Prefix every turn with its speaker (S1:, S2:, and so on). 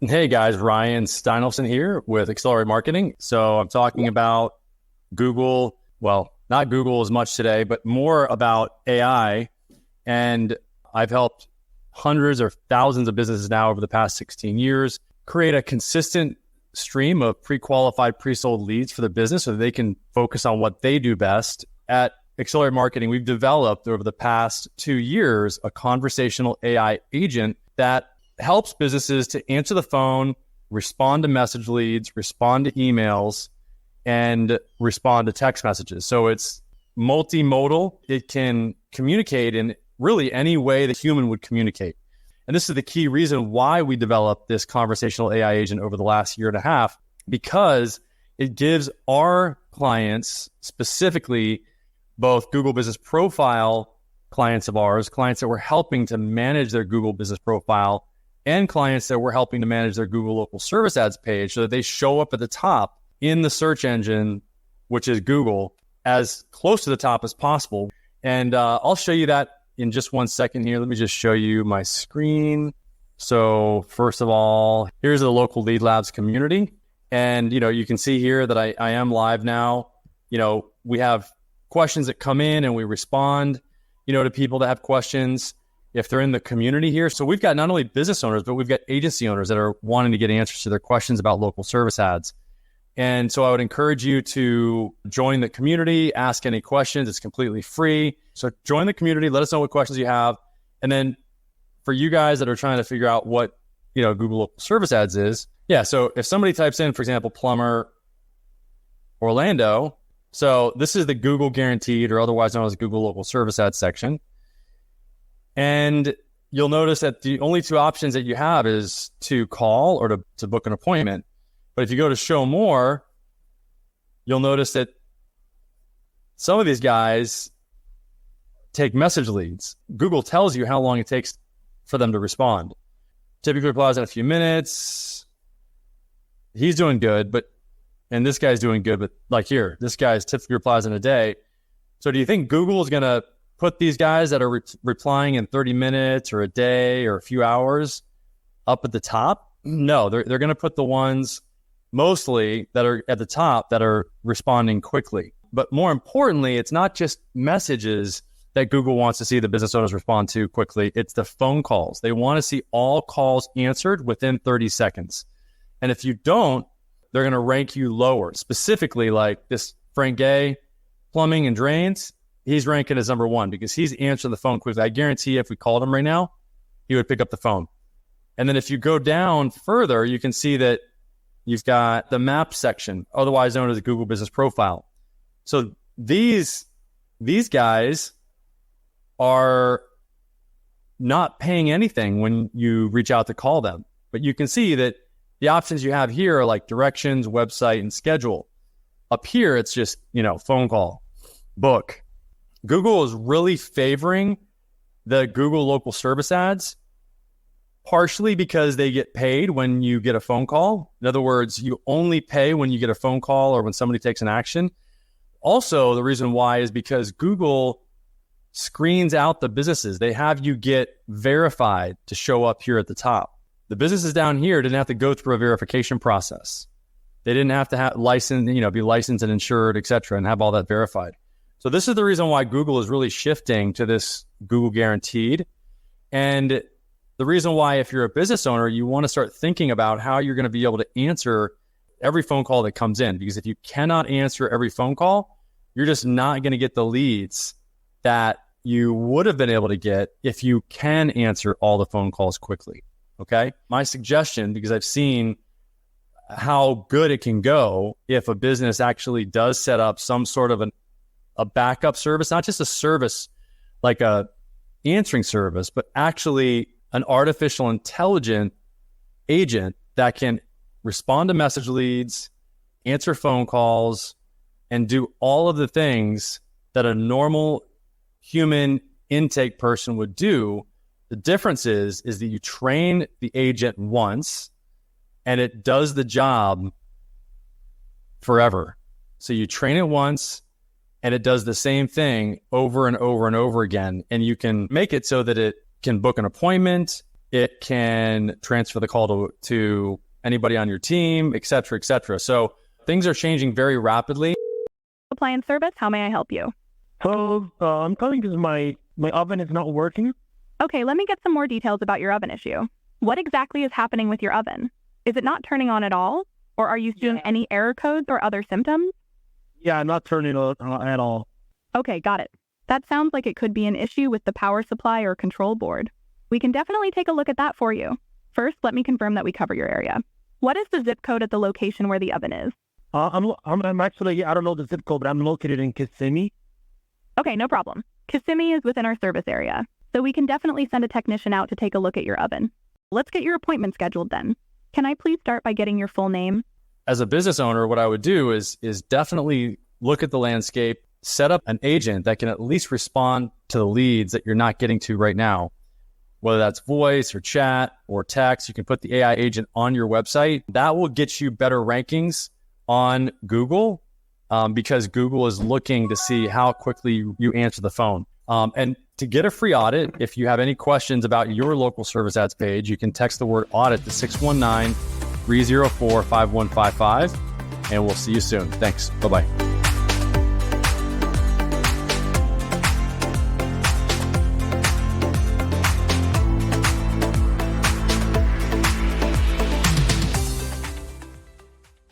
S1: Hey guys, Ryan Steinolfson here with Accelerate Marketing. So I'm talking about Google, well, not Google as much today, but more about AI. And I've helped hundreds or thousands of businesses now over the past 16 years create a consistent stream of pre-qualified, pre-sold leads for the business so that they can focus on what they do best. At Accelerate Marketing, we've developed over the past 2 years a conversational AI agent that helps businesses to answer the phone, respond to message leads, respond to emails, and respond to text messages. So it's multimodal. It can communicate in really any way the human would communicate. And this is the key reason why we developed this conversational AI agent over the last year and a half, because it gives our clients, specifically both Google Business Profile clients of ours, clients that we're helping to manage their Google Business Profile, and clients that we're helping to manage their Google Local Service Ads page so that they show up at the top in the search engine, which is Google, as close to the top as possible. And I'll show you that in just 1 second here. Let me just show you my screen. So first of all, here's the Local Lead Labs community. And, you can see here that I am live now. We have questions that come in and we respond, to people that have questions if they're in the community here. So we've got not only business owners, but we've got agency owners that are wanting to get answers to their questions about local service ads. And so I would encourage you to join the community, ask any questions. It's completely free. So join the community, let us know what questions you have. And then for you guys that are trying to figure out what, Google Local Service Ads is. Yeah. So if somebody types in, for example, plumber Orlando, so this is the Google Guaranteed, or otherwise known as Google Local Service Ads section. And you'll notice that the only two options that you have is to call or to book an appointment. But if you go to show more, you'll notice that some of these guys take message leads. Google tells you how long it takes for them to respond. Typically replies in a few minutes. He's doing good, and this guy's doing good, but like here, this guy's typically replies in a day. So do you think Google is going to put these guys that are replying in 30 minutes or a day or a few hours up at the top? No, they're going to put the ones mostly that are at the top that are responding quickly. But more importantly, it's not just messages that Google wants to see the business owners respond to quickly. It's the phone calls. They want to see all calls answered within 30 seconds. And if you don't, they're going to rank you lower. Specifically, like this Frank Gay, plumbing and drains, he's ranking as number one because he's answering the phone quickly. I guarantee if we called him right now, he would pick up the phone. And then if you go down further, you can see that you've got the map section, otherwise known as the Google Business Profile. So these guys are not paying anything when you reach out to call them. But you can see that the options you have here are like directions, website, and schedule. Up here, it's just, phone call, book. Google is really favoring the Google Local Service Ads, partially because they get paid when you get a phone call. In other words, you only pay when you get a phone call or when somebody takes an action. Also, the reason why is because Google screens out the businesses. They have you get verified to show up here at the top. The businesses down here didn't have to go through a verification process. They didn't have to have be licensed and insured, et cetera, and have all that verified. So this is the reason why Google is really shifting to this Google Guaranteed. And the reason why, if you're a business owner, you want to start thinking about how you're going to be able to answer every phone call that comes in. Because if you cannot answer every phone call, you're just not going to get the leads that you would have been able to get if you can answer all the phone calls quickly. Okay? My suggestion, because I've seen how good it can go if a business actually does set up some sort of a backup service, not just a service like a answering service, but actually an artificial intelligent agent that can respond to message leads, answer phone calls, and do all of the things that a normal human intake person would do. The difference is that you train the agent once and it does the job forever. So you train it once and it does the same thing over and over and over again. And you can make it so that it can book an appointment, It can transfer the call to anybody on your team, et cetera, et cetera. So things are changing very rapidly.
S2: Appliance service, how may I help you?
S3: So I'm calling because my oven is not working.
S2: Okay, let me get some more details about your oven issue. What exactly is happening with your oven? Is it not turning on at all? Or are you seeing any error codes or other symptoms?
S3: Yeah, not turning on at all.
S2: Okay, got it. That sounds like it could be an issue with the power supply or control board. We can definitely take a look at that for you. First, let me confirm that we cover your area. What is the zip code at the location where the oven is?
S3: I'm actually, I don't know the zip code, but I'm located in Kissimmee.
S2: Okay, no problem. Kissimmee is within our service area, so we can definitely send a technician out to take a look at your oven. Let's get your appointment scheduled then. Can I please start by getting your full name?
S1: As a business owner, what I would do is definitely look at the landscape, set up an agent that can at least respond to the leads that you're not getting to right now. Whether that's voice or chat or text, you can put the AI agent on your website. That will get you better rankings on Google because Google is looking to see how quickly you answer the phone. And to get a free audit, if you have any questions about your local service ads page, you can text the word audit to 619-304-5155, and we'll see you soon. Thanks. Bye-bye.